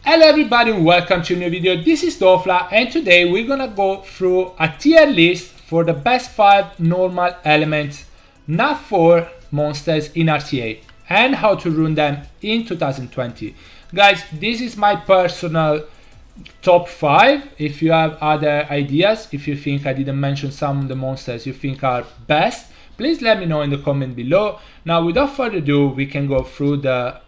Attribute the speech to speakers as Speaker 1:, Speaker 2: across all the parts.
Speaker 1: Hello everybody, welcome to a new video. This is Dofla and today we're gonna go through a tier list for the best 5 normal elements NAT 4 monsters in RTA and how to run them in 2020. Guys, this is my personal top 5. If you have other ideas, if you think I didn't mention some of the monsters you think are best, please let me know in the comment below. Now without further ado, we can go through the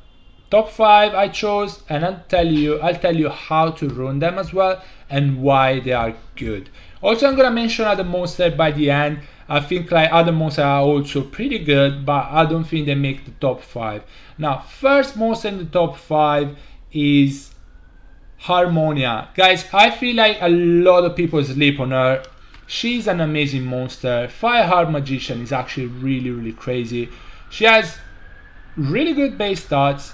Speaker 1: top 5 I chose, and I'll tell you how to run them as well and why they are good. Also, I'm gonna mention other monsters by the end. I think like other monsters are also pretty good, but I don't think they make the top 5. Now, first monster in the top 5 is Harmonia. Guys, I feel like a lot of people sleep on her. She's an amazing monster. Fireheart Magician is actually really crazy. She has really good base stats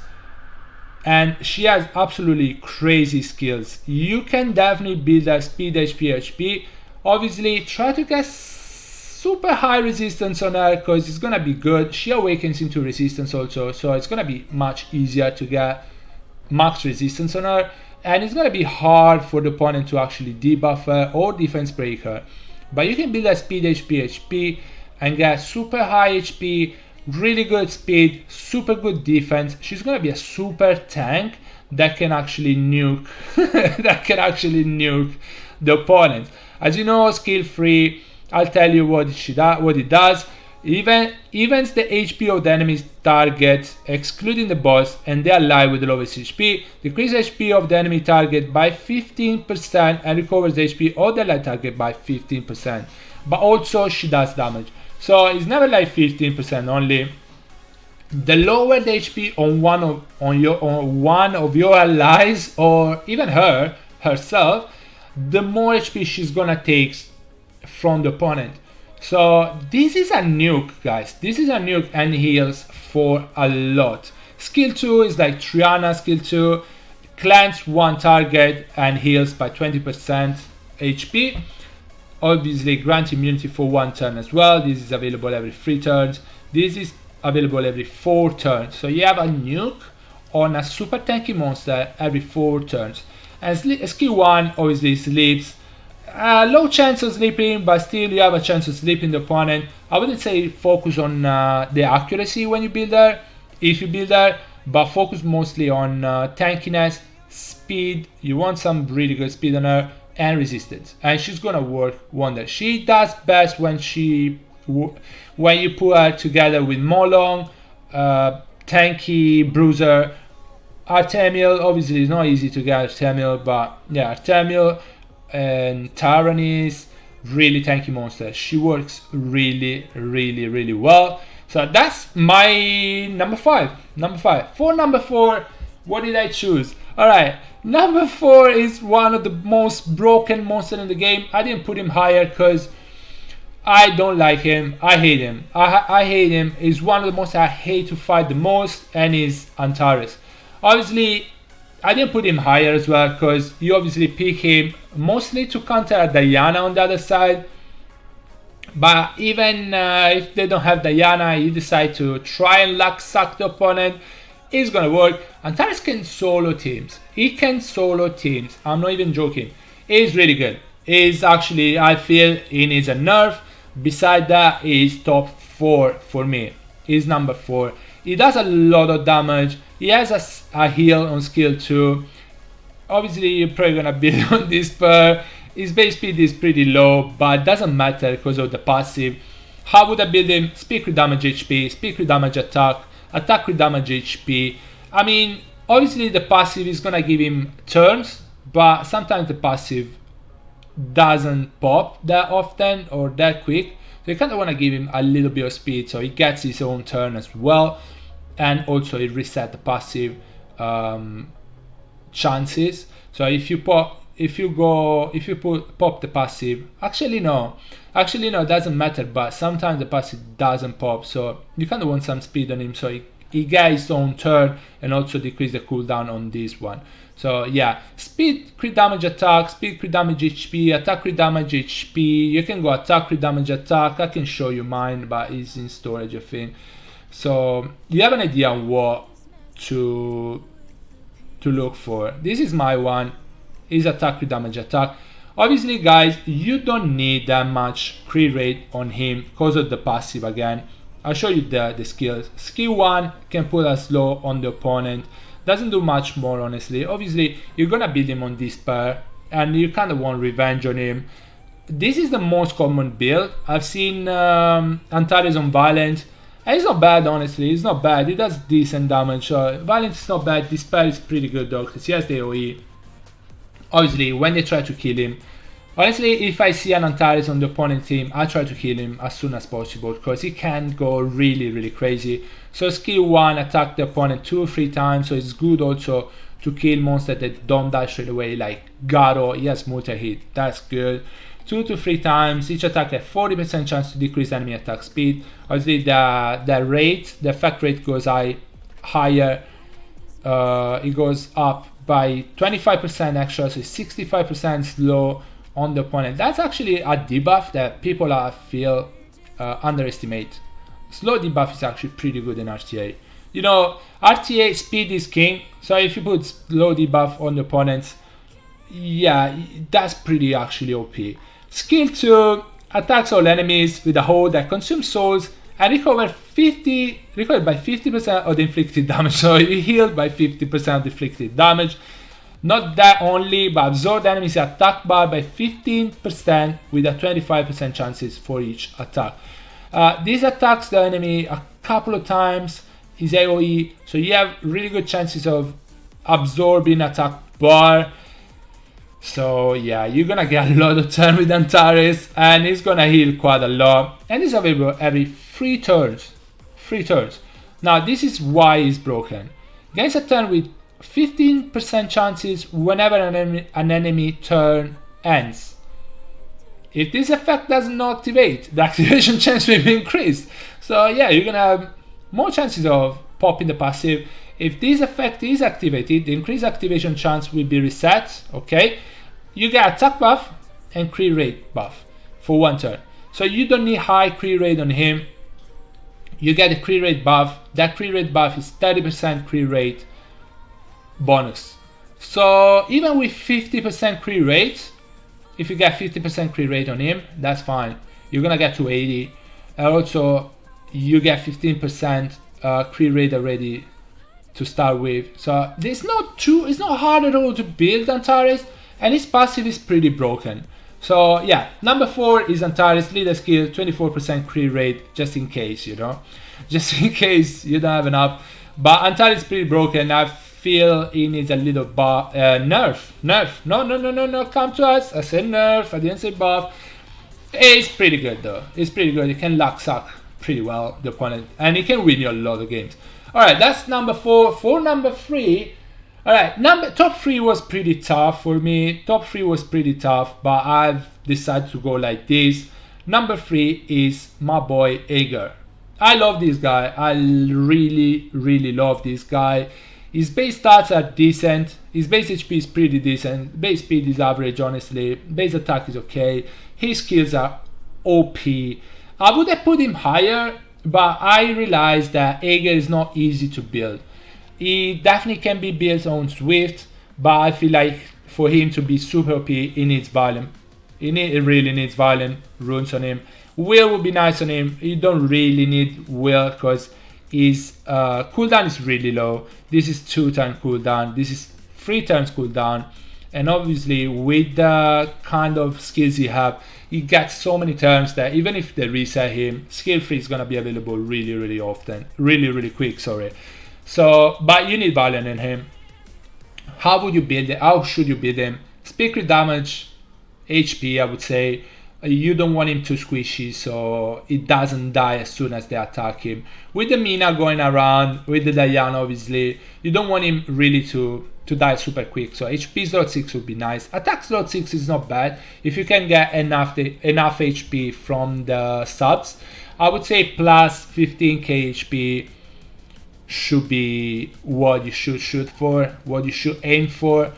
Speaker 1: and she has absolutely crazy skills. You can definitely build a speed HP. Obviously try to get super high resistance on her because it's gonna be good. She awakens into resistance also, so it's gonna be much easier to get max resistance on her, and it's gonna be hard for the opponent to actually debuff her or defense break her. But you can build a speed HP and get super high HP, really good speed, super good defense. She's gonna be a super tank that can actually nuke the opponent. As you know, skill free, I'll tell you what it does. Evens the HP of the enemy's target, excluding the boss, and they are alive with the lowest HP. Decrease HP of the enemy target by 15% and recovers the HP of the allied target by 15%. But also she does damage. So it's never like 15% only. The lower the HP on one of your allies or even herself, the more HP she's gonna take from the opponent. So this is a nuke, guys. This is a nuke and heals for a lot. Skill 2 is like Triana skill 2. Cleanse one target and heals by 20% HP. Obviously grant immunity for 1 turn as well. This is available every 3 turns. This is available every 4 turns. So you have a nuke on a super tanky monster every 4 turns. And skill 1 obviously sleeps. Low chance of sleeping, but still you have a chance of sleeping the opponent. I wouldn't say focus on the accuracy when you build her, if you build her, but focus mostly on tankiness, speed. You want some really good speed on her, and resistance, and she's gonna work wonders. She does best when you put her together with Molong, tanky, bruiser, Artemiel. Obviously it's not easy to get Artemiel, but yeah, Artemiel and Taranis, really tanky monster. She works really well. So that's my number 5. For number 4, what did I choose? Alright, number 4 is one of the most broken monsters in the game. I didn't put him higher because I don't like him. I hate him. I hate him. He's one of the monsters I hate to fight the most, and is Antares. Obviously, I didn't put him higher as well because you obviously pick him mostly to counter Diana on the other side. But even if they don't have Diana, you decide to try and luck suck the opponent, it's gonna work. Antares can solo teams. He can solo teams. I'm not even joking. He's really good. He's actually, I feel he needs a nerf. Beside that, he's top 4 for me. He's number 4. He does a lot of damage. He has a heal on skill 2. Obviously, you're probably gonna build on this pair. His base speed is pretty low, but it doesn't matter because of the passive. How would I build him? Speed crit damage HP, speed crit damage attack crit damage HP. I mean, obviously the passive is gonna give him turns, but sometimes the passive doesn't pop that often or that quick. So you kind of want to give him a little bit of speed so he gets his own turn as well, and also it reset the passive chances. So if you pop the passive, actually no, it doesn't matter, but sometimes the passive doesn't pop, so you kind of want some speed on him so he gets his own turn, and also decrease the cooldown on this one. So yeah, speed crit damage attack, speed crit damage HP, attack crit damage HP. You can go attack crit damage attack. I can show you mine, but it's in storage, I think. So you have an idea what to to look for. This is my one. Is attack with damage attack. Obviously, guys, you don't need that much crit rate on him because of the passive again. I'll show you the skills. Skill 1 can put a slow on the opponent. Doesn't do much more, honestly. Obviously, you're gonna build him on this pair, and you kind of want revenge on him. This is the most common build. I've seen Antares on Violent, and it's not bad, honestly. It's not bad. It does decent damage. Violent is not bad. This pair is pretty good, though, because he has the AoE. Obviously, when they try to kill him, honestly, if I see an Antares on the opponent team, I try to kill him as soon as possible because he can go really, really crazy. So skill 1, attack the opponent 2 or 3 times. So it's good also to kill monsters that don't die straight away, like Garo. He has multi-hit. That's good. 2 to 3 times. Each attack has 40% chance to decrease enemy attack speed. Obviously, the effect rate goes higher. It goes up by 25% extra, so 65% slow on the opponent. That's actually a debuff that people feel underestimate. Slow debuff is actually pretty good in RTA. You know, RTA speed is king, so if you put slow debuff on the opponents, yeah, that's pretty actually OP. Skill 2 attacks all enemies with a hold that consumes souls and recovered by 50% of the inflicted damage. So you healed by 50% of the inflicted damage. Not that only, but absorb enemies attack bar by 15% with a 25% chances for each attack. This attacks the enemy a couple of times, his AoE, so you have really good chances of absorbing attack bar. So yeah, you're gonna get a lot of turn with Antares, and he's gonna heal quite a lot, and it's available every 3 turns. 3 turns. Now this is why it's broken. Gains a turn with 15% chances whenever an enemy turn ends. If this effect does not activate, the activation chance will be increased. So yeah, you're gonna have more chances of popping the passive. If this effect is activated, the increased activation chance will be reset. Okay, you get attack buff and crit rate buff for 1 turn. So you don't need high crit rate on him. You get a crit rate buff. That crit rate buff is 30% crit rate bonus. So even with 50% crit rate, if you get 50% crit rate on him, that's fine. You're gonna get to 80, and also you get 15% crit rate already to start with. So it's not hard at all to build Antares, and his passive is pretty broken. So yeah, number 4 is Antares, leader skill, 24% crit rate, just in case, you know, just in case you don't have enough. But Antares is pretty broken. I feel he needs a little nerf. No, come to us. I said nerf, I didn't say buff. It's pretty good though. It's pretty good. It can luck suck pretty well the opponent, and it can win you a lot of games. Alright, that's number 4. For number 3, alright, top 3 was pretty tough for me. Top 3 was pretty tough, but I've decided to go like this. Number 3 is my boy Aegir. I love this guy. I really, really love this guy. His base stats are decent. His base HP is pretty decent. Base speed is average, honestly. Base attack is okay. His skills are OP. I would have put him higher, but I realized that Aegir is not easy to build. He definitely can be built on Swift, but I feel like for him to be super OP, he needs Violent. He really needs Violent runes on him. Will would be nice on him. You don't really need Will because his cooldown is really low. This is 2 turn cooldown. This is 3 turns cooldown. And obviously with the kind of skills he have, he gets so many turns that even if they reset him, skill 3 is gonna be available really often. Really quick, sorry. So, but you need Violent in him. How would you build it? How should you build him? Speed crit damage, HP, I would say. You don't want him too squishy, so it doesn't die as soon as they attack him. With the Mina going around, with the Diana obviously, you don't want him really to die super quick. So HP slot 6 would be nice. Attack slot 6 is not bad. If you can get enough HP from the subs, I would say plus 15k HP should be what you should shoot for, what you should aim for.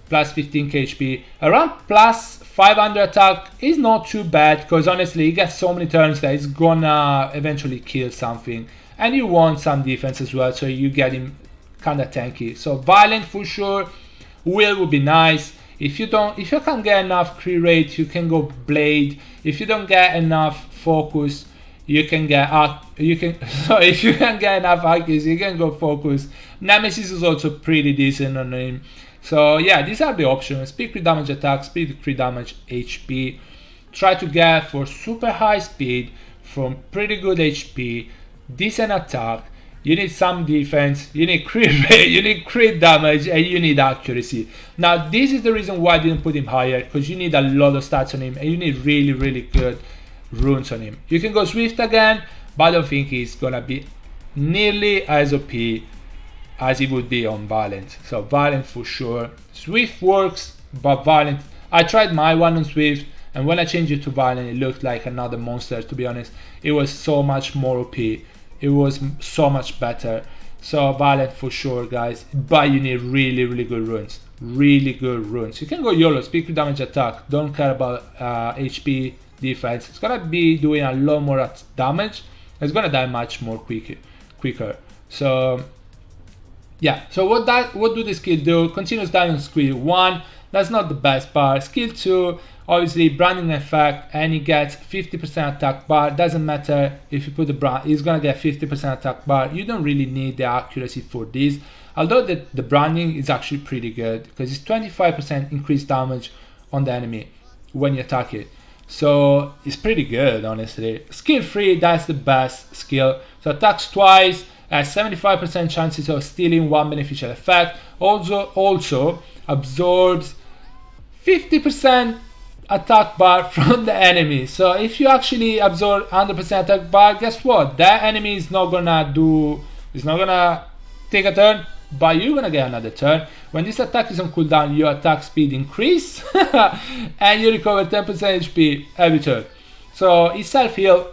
Speaker 1: Plus 15k HP. Around plus 500 attack is not too bad, because honestly he gets so many turns that it's gonna eventually kill something, and you want some defense as well, so you get him kind of tanky. So Violent for sure. Will would be nice. If you can't get enough crit rate, you can go Blade. If you don't get enough focus, you can get so if you can get enough accuracy, you can go Focus. Nemesis is also pretty decent on him. So yeah, these are the options. Speed crit damage attack, speed crit damage HP. Try to get for super high speed from pretty good HP, decent attack. You need some defense, you need crit rate, you need crit damage, and you need accuracy. Now this is the reason why I didn't put him higher, because you need a lot of stats on him and you need really good runes on him. You can go Swift again, but I don't think he's gonna be nearly as OP as he would be on Violent. So Violent for sure. Swift works, but Violent, I tried my one on Swift, and when I changed it to Violent, it looked like another monster, to be honest. It was so much more OP. It was so much better. So Violent for sure, guys. But you need really good runes. Really good runes. You can go YOLO, speed crit damage attack. Don't care about HP defense. It's gonna be doing a lot more damage. It's gonna die much more quicker. So yeah. So what do the skill do? Continuous damage skill 1. That's not the best part. Skill 2, obviously branding effect, and he gets 50% attack bar. Doesn't matter if you put the brand, he's gonna get 50% attack bar. You don't really need the accuracy for this, although the branding is actually pretty good, because it's 25% increased damage on the enemy when you attack it. So it's pretty good, honestly. Skill 3, that's the best skill. So attacks twice, has 75% chances of stealing one beneficial effect. Also absorbs 50% attack bar from the enemy. So if you actually absorb 100% attack bar, guess what? That enemy is not gonna take a turn, but you're gonna get another turn. When this attack is on cooldown, your attack speed increase and you recover 10% HP every turn. So it's self-heal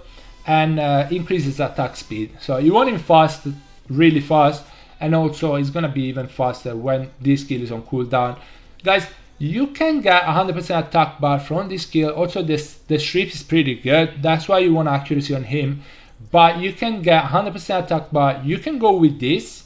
Speaker 1: and increases attack speed. So you want him fast, really fast, and also it's gonna be even faster when this skill is on cooldown. Guys, you can get 100% attack bar from this skill. Also the strip is pretty good, that's why you want accuracy on him. But you can get 100% attack bar. You can go with this,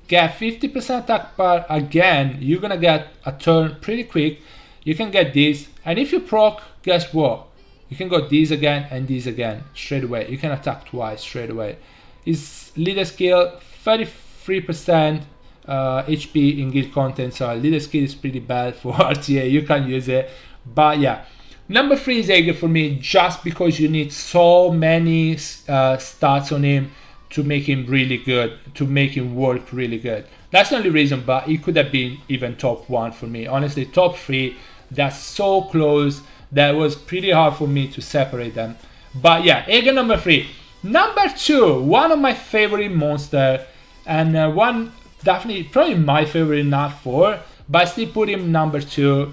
Speaker 1: get 50% attack bar again. You're gonna get a turn pretty quick. You can get this, and if you proc, guess what? You can go this again and this again straight away. You can attack twice straight away. His leader skill 33% HP in guild content, so leader skill is pretty bad for RTA. You can use it, but yeah. Number 3 is Aegir for me, just because you need so many stats on him to make him really good, to make him work really good. That's the only reason, but it could have been even top 1 for me. Honestly, top 3, that's so close that was pretty hard for me to separate them. But yeah, Aegir number 3. Number 2, one of my favorite monster, and one definitely probably my favorite NAT 4, but I still put him number 2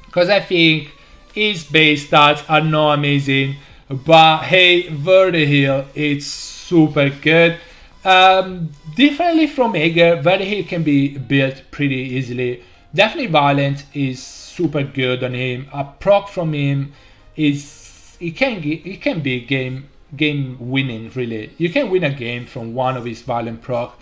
Speaker 1: because I think his base stats are not amazing. But hey, Verdehile, it's super good. Differently from Aegir, Verdehile can be built pretty easily. Definitely Violent is super good on him. A proc from him is it can be game winning, really. You can win a game from one of his Violent proc.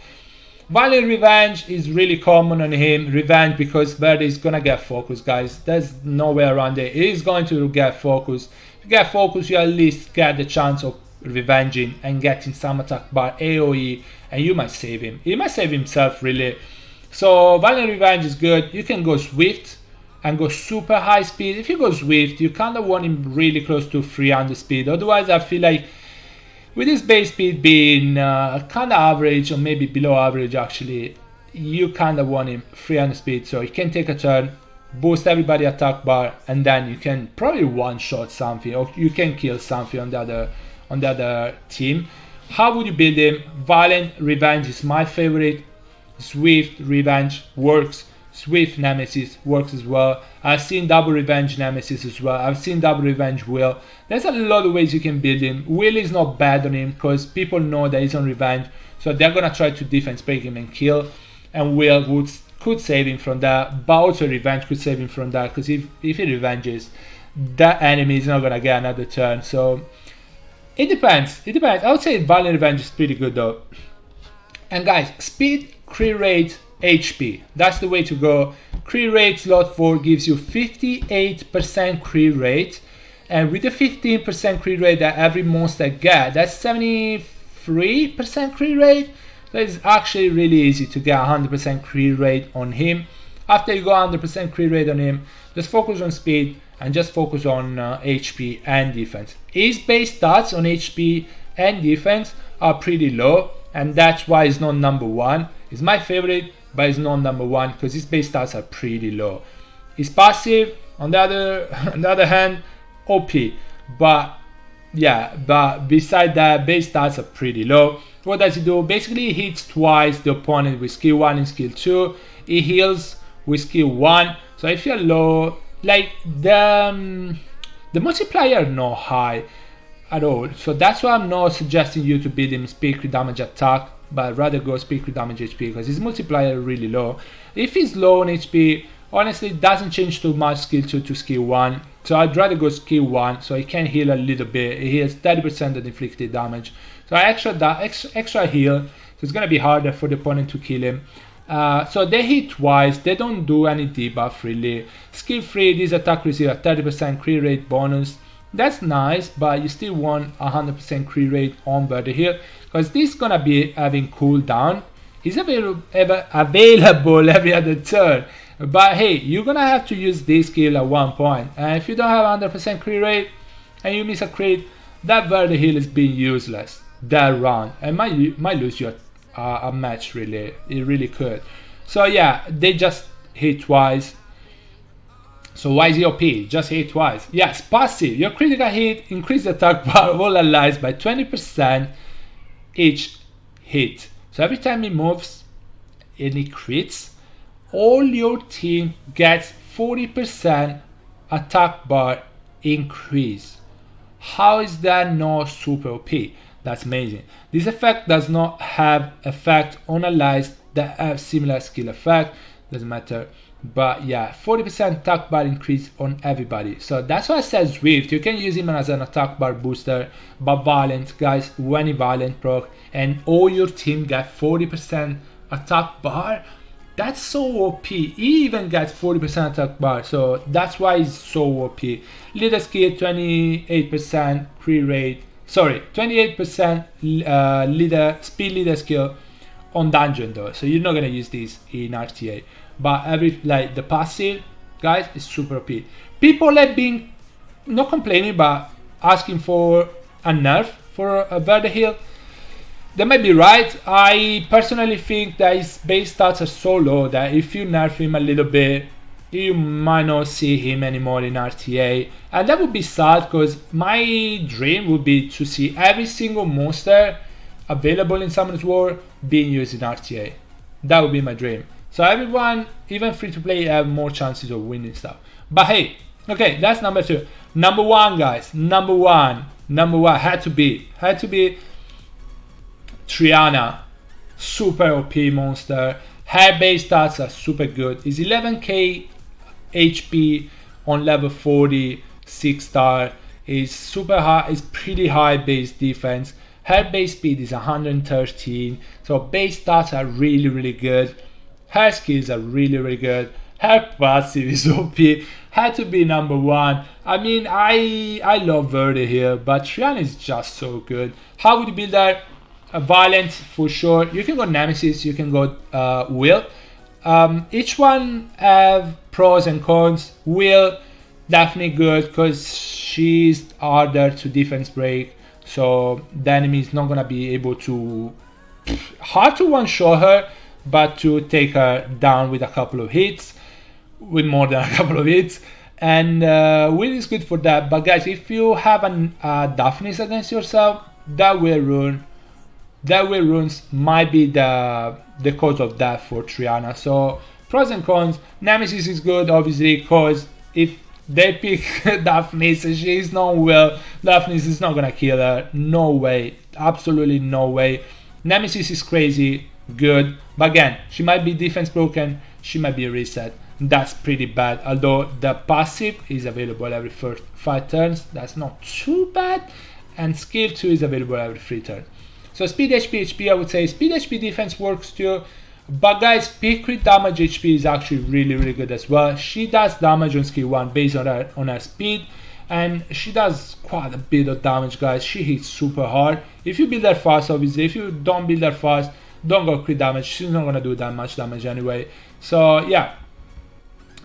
Speaker 1: Violent Revenge is really common on him. Revenge, because Verde is gonna get focus, guys. There's no way around it. He is going to get focus. If you get focus, you at least get the chance of revenging and getting some attack bar AoE, and you might save him. He might save himself, really. So Violent Revenge is good. You can go Swift and go super high speed. If you go Swift, you kind of want him really close to 300 speed. Otherwise, I feel like with his base speed being kind of average, or maybe below average actually, you kind of want him 300 speed, so he can take a turn, boost everybody attack bar, and then you can probably one-shot something, or you can kill something on the other team. How would you build him? Violent Revenge is my favorite. Swift Revenge works. Swift Nemesis works as well. I've seen double Revenge Nemesis as well. I've seen double Revenge Will. There's a lot of ways you can build him. Will is not bad on him because people know that he's on Revenge, so they're gonna try to defense break him and kill. And Will could save him from that, but also Revenge could save him from that, because if he revenges, that enemy is not gonna get another turn. So it depends. I would say Violent Revenge is pretty good though. And guys, speed crit rate, HP. That's the way to go. Crit rate slot 4 gives you 58% crit rate, and with the 15% crit rate that every monster get, that's 73% crit rate. So it's actually really easy to get 100% crit rate on him. After you go 100% crit rate on him, just focus on speed and just focus on HP and defense. His base stats on HP and defense are pretty low, and that's why he's not number 1. He's my favorite, but he's not number 1 because his base stats are pretty low. His passive, on the other hand, OP, but yeah, but beside that, base stats are pretty low. What does he do? Basically, he hits twice the opponent with skill 1 and skill 2. He heals with skill 1. So if you're low, like the multiplier not high at all. So that's why I'm not suggesting you to build him speed crit damage attack, but rather go speed crit damage HP because his multiplier is really low. If he's low on HP, honestly, it doesn't change too much skill 2 to skill 1. So I'd rather go skill 1 so he can heal a little bit. He heals 30% of inflicted damage. So extra heal. So it's gonna be harder for the opponent to kill him. So they hit twice, they don't do any debuff really. Skill 3, this attack receives a 30% crit rate bonus. That's nice, but you still want 100% crit rate on Verdehile because this is gonna be having cooldown. He's available every other turn. But hey, you're gonna have to use this skill at one point. And if you don't have 100% crit rate and you miss a crit, that Verdehile is being useless that round and might lose you a match really. It really could. So yeah, they just hit twice. So why is he OP? Just hit twice. Yes, passive. Your critical hit increase the attack bar of all allies by 20% each hit. So every time he moves and he crits, all your team gets 40% attack bar increase. How is that not super OP? That's amazing. This effect does not have effect on allies that have similar skill effect. Doesn't matter. But yeah, 40% attack bar increase on everybody. So that's why I said Swift. You can use him as an attack bar booster. But Violent, guys, when he Violent proc and all your team get 40% attack bar, that's so OP. He even gets 40% attack bar. So that's why he's so OP. Leader skill 28% crit rate. Sorry, 28% speed leader skill on dungeon though. So you're not gonna use this in RTA. But the passive, guys, is super OP. People have been not complaining but asking for a nerf for a Verdehile. They might be right. I personally think that his base stats are so low that if you nerf him a little bit, you might not see him anymore in RTA. And that would be sad because my dream would be to see every single monster available in Summoners War being used in RTA. That would be my dream. So everyone, even free to play, have more chances of winning stuff. But hey, okay, that's number 2. Number 1, guys, number one had to be Triana. Super OP monster. Her base stats are super good. It's 11k HP on level 40, 6 star. Is super high. It's pretty high base defense. Her base speed is 113. So base stats are really, really good. Her skills are really, really good. Her passive is OP. Had to be number 1. I mean, I love Verdehile, but Triana is just so good. How would you build that? A Violent for sure. You can go Nemesis. You can go Will. Each one have pros and cons. Will, definitely good because she's harder to defense break. So the enemy is not gonna be able to. Hard to one-shot her, but to take her down with a couple of hits, with more than a couple of hits. And Will is good for that. But guys, if you have a Daphnis against yourself, that will runes might be the cause of death for Triana. So pros and cons. Nemesis is good, obviously, because if they pick Daphnis and she's not Will, Daphnis is not gonna kill her. No way, absolutely no way. Nemesis is crazy, good, but again, she might be defense broken, she might be a reset. That's pretty bad, although the passive is available every 5 turns. That's not too bad, and skill 2 is available every 3 turns. So speed HP, I would say speed HP defense works too, But guys, peak crit damage HP is actually really good as well. She does damage on skill 1 based on her speed, and she does quite a bit of damage, guys. She hits super hard. If you build her fast, obviously, if you don't build her fast, don't go crit damage. She's not gonna do that much damage anyway. So yeah,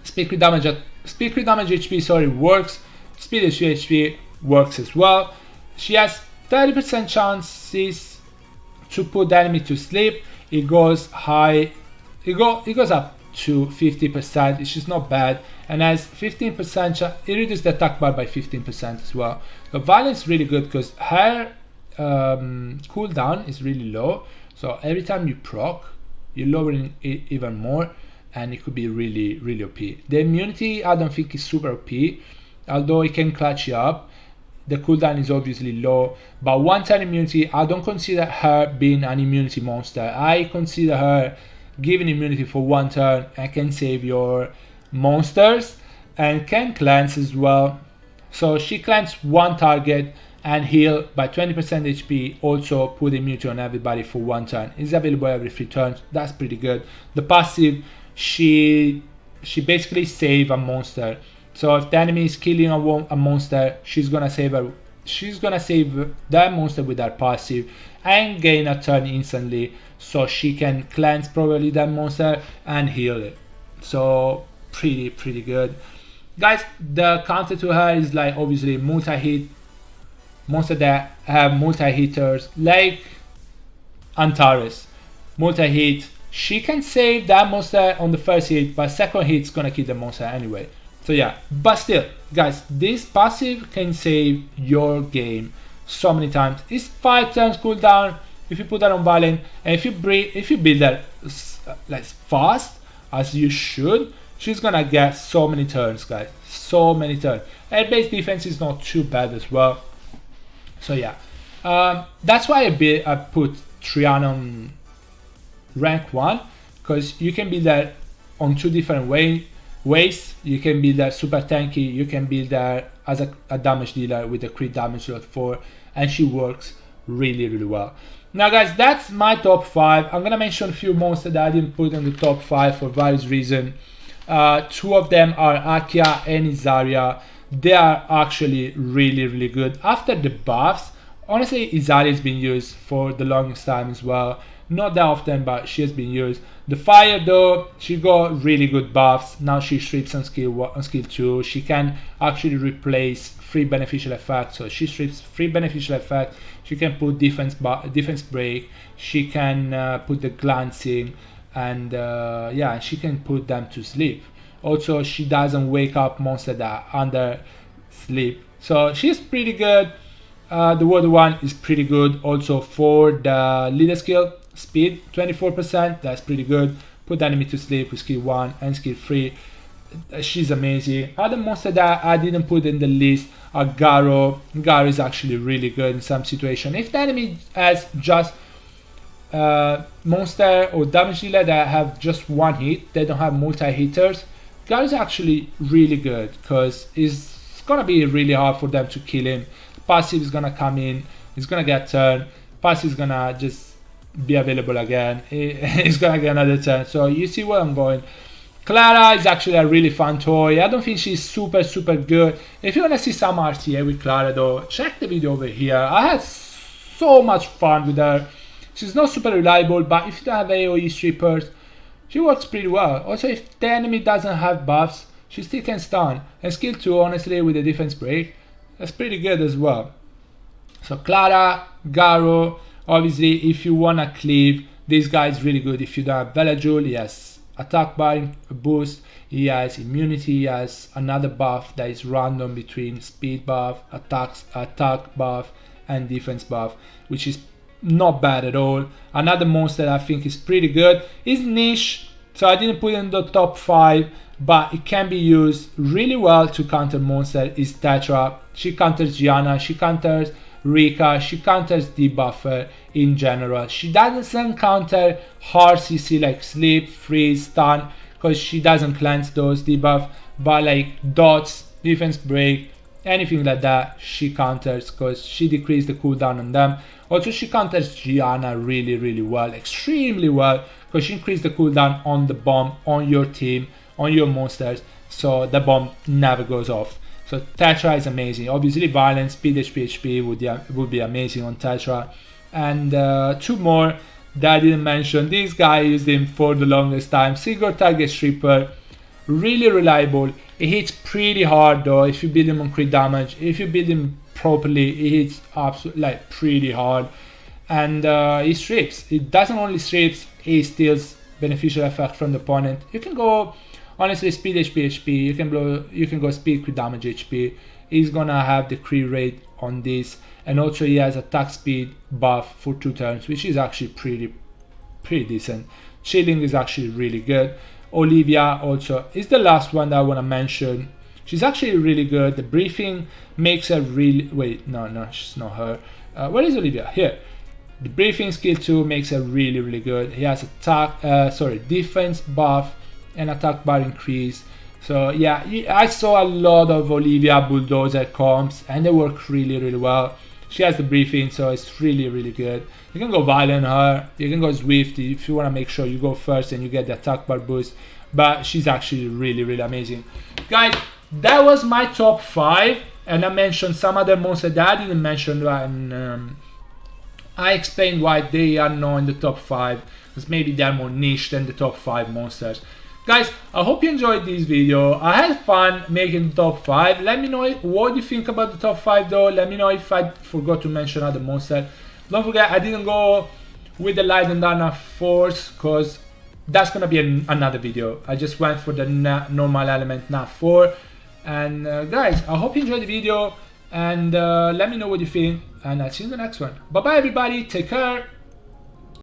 Speaker 1: speed crit damage HP, sorry, works. Speed HP works as well. She has 30% chances to put the enemy to sleep. It goes high, it goes up to 50%, which is not bad, and has 15%, it reduces the attack bar by 15% as well. The violence is really good because her cooldown is really low, so every time you proc, you're lowering it even more, and it could be really OP. The immunity I don't think is super OP, although it can clutch you up. The cooldown is obviously low, but one-time immunity, I don't consider her being an immunity monster. I consider her giving immunity for 1 turn and can save your monsters and can cleanse as well. So she cleanses 1 target and heal by 20% HP, also put immunity on everybody for 1 turn. It's available every 3 turns, that's pretty good. The passive, she basically save a monster. So if the enemy is killing a monster, she's gonna save that monster with her passive and gain a turn instantly, so she can cleanse probably that monster and heal it. So pretty good, guys. The counter to her is like obviously multi-hit monster that have multi-hitters like Antares. Multi-hit, she can save that monster on the first hit, but second hit's gonna kill the monster anyway. So yeah, but still, guys, this passive can save your game so many times. It's 5 turns cooldown if you put that on violent, and if you build that like fast as you should, she's gonna get so many turns, guys. So many turns. Air base defense is not too bad as well. So yeah, that's why I put Triana on rank 1, because you can build that on 2 different ways. You can build that super tanky, you can build that as a damage dealer with a crit damage slot 4, and she works really well. Now guys, that's my top 5. I'm gonna mention a few monsters that I didn't put in the top 5 for various reasons. 2 of them are Aegir and Zarya. They are actually really good. After the buffs, honestly, Zarya has been used for the longest time as well. Not that often, but she has been used. The fire though, she got really good buffs. Now she strips on skill 2. She can actually replace free beneficial effect. So she strips free beneficial effect. She can put defense break. She can put the glancing, and yeah, she can put them to sleep. Also, she doesn't wake up monsters that are under sleep. So she's pretty good. The water one is pretty good also for the leader skill. Speed 24%, that's pretty good. Put the enemy to sleep with skill 1 and skill 3. She's amazing. Other monster that I didn't put in the list are Garo. Garo is actually really good in some situation. If the enemy has just monster or damage dealer that have just 1 hit, they don't have multi-hitters, Garo is actually really good because it's gonna be really hard for them to kill him. Passive is gonna come in, he's gonna get turn, passive is gonna just be available again, he's gonna get another turn. So you see where I'm going. Clara is actually a really fun toy. I don't think she's super good. If you wanna see some RTA with Clara though, check the video over here. I had so much fun with her. She's not super reliable, but if you don't have AoE strippers, she works pretty well. Also, if the enemy doesn't have buffs, she still can stun. And skill 2, honestly, with the defense break, that's pretty good as well. So Clara, Garo, obviously if you wanna cleave, this guy is really good. If you don't have Velajul, he has attack bar boost, he has immunity, he has another buff that is random between speed buff, attack buff, and defense buff, which is not bad at all. Another monster that I think is pretty good is Niche. So I didn't put it in the top 5, but it can be used really well to counter monster is Tetra. She counters Triana, she counters Rika, she counters debuffer in general. She doesn't counter hard CC like sleep, freeze, stun, because she doesn't cleanse those debuff, but like dots, defense break, anything like that, she counters because she decreases the cooldown on them. Also, she counters Triana really well, extremely well, because she increased the cooldown on the bomb on your team, on your monsters, so the bomb never goes off. So Tetra is amazing. Obviously violence, speed, HP would be amazing on Tetra. And two more that I didn't mention. This guy used him for the longest time. Single target stripper, really reliable. It hits pretty hard though if you build him on crit damage. If you build him properly, it hits absolutely like pretty hard. And he strips. It doesn't only strips, he steals beneficial effect from the opponent. You can go honestly speed HP. You can go speed crit damage HP. He's gonna have the crit rate on this, and also he has attack speed buff for 2 turns, which is actually pretty decent. Chilling is actually really good. Olivia also is the last one that I want to mention. She's actually really good. The briefing makes her really... Wait, no, she's not her. Where is Olivia? Here. The briefing skill 2 makes her really good. He has defense buff and attack bar increase. So yeah, I saw a lot of Olivia Bulldozer comps and they work really well. She has the briefing, so it's really good. You can go violent on her, you can go swift if you want to make sure you go first and you get the attack bar boost, but she's actually really amazing. Guys, that was my top 5, and I mentioned some other monsters that I didn't mention, and I explained why they are not in the top 5, because maybe they're more niche than the top 5 monsters. Guys, I hope you enjoyed this video. I had fun making the top 5. Let me know what you think about the top 5 though. Let me know if I forgot to mention other monsters. Don't forget, I didn't go with the Light and Dark Force, because that's gonna be another video. I just went for the normal element NAT 4. And guys, I hope you enjoyed the video, and let me know what you think, and I'll see you in the next one. Bye bye everybody, take care.